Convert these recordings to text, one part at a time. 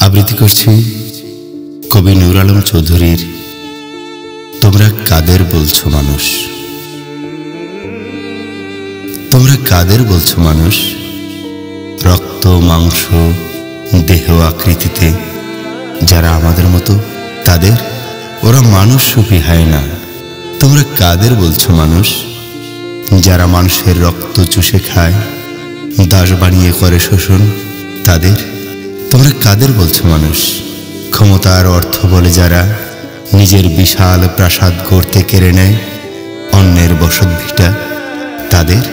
আবৃত্তি করছি কবি নূর আলম চৌধুরীর তোমরা কাদের বলছো মানুষ। তোমরা কাদের বলছো মানুষ, রক্ত মাংস দেহ আকৃতিতে যারা আমাদের মতো, তাদের ওরা মানুষ রূপী হয় না। তোমরা কাদের বলছো মানুষ, যারা মানুষের রক্ত চুষে খায়, দাস বানিয়ে করে শোষণ, তাদের তোমরা কাদের বলছো মানুষ। ক্ষমতার অর্থ বলে যারা নিজের বিশাল প্রাসাদ গড়তে কেড়ে নেয় অন্যের বসত ভিটা, তাদের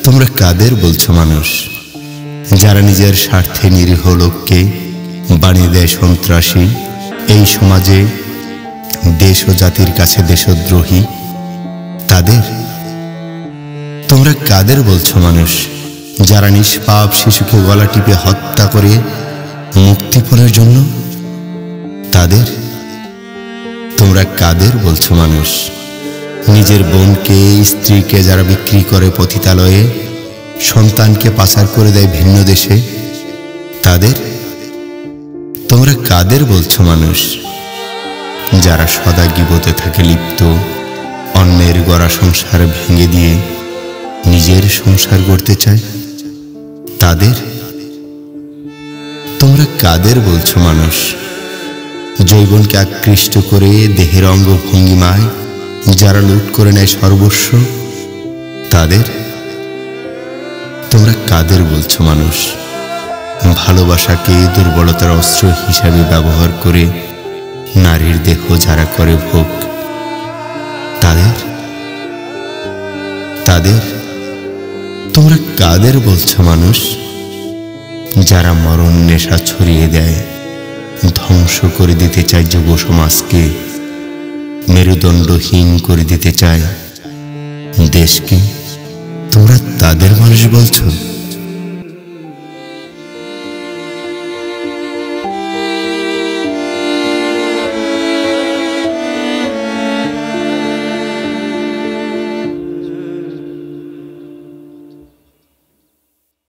তোমরা কাদের বলছো মানুষ। যারা নিজের স্বার্থে নিরীহ লোককে বানিয়ে দেয় সন্ত্রাসী, এই সমাজে দেশ ও জাতির কাছে দেশদ্রোহী, তাদের তোমরা কাদের বলছো মানুষ। যারা নিষ্পাপ শিশুকে গলা টিপে হত্যা করে মুক্তিপণের জন্য, তাদের তোমরা কাদের বলছো মানুষ। নিজের বোনকে স্ত্রীকে যারা বিক্রি করে পতিতালয়ে, সন্তানকে পাচার করে দেয় ভিন্ন দেশে, তাদের তোমরা কাদের বলছো মানুষ। যারা সদা গীবতে থাকে লিপ্ত, অন্যের গড়া সংসার ভেঙে দিয়ে নিজের সংসার গড়তে চায়, তাদের তোমরা কাদের বলছো মানুষ। যৌবনকে আকৃষ্ট করে দেহের অঙ্গ ভঙ্গিমায় যারা লুট করে নেয় সর্বস্ব, তাদের তোমরা কাদের বলছো মানুষ। ভালোবাসাকে দুর্বলতার অস্ত্র হিসাবে ব্যবহার করে নারীর দেহ যারা করে ভোগ, তাদের তাদের তোমরা কাদের বলছো মানুষ। যারা মরণ নেশা ছড়িয়ে দেয়, ধ্বংস করে দিতে চায় যুব সমাজকে, মেরুদণ্ডহীন করে দিতে চায় দেশকে, তোমরা তাদের মানুষ বলছো।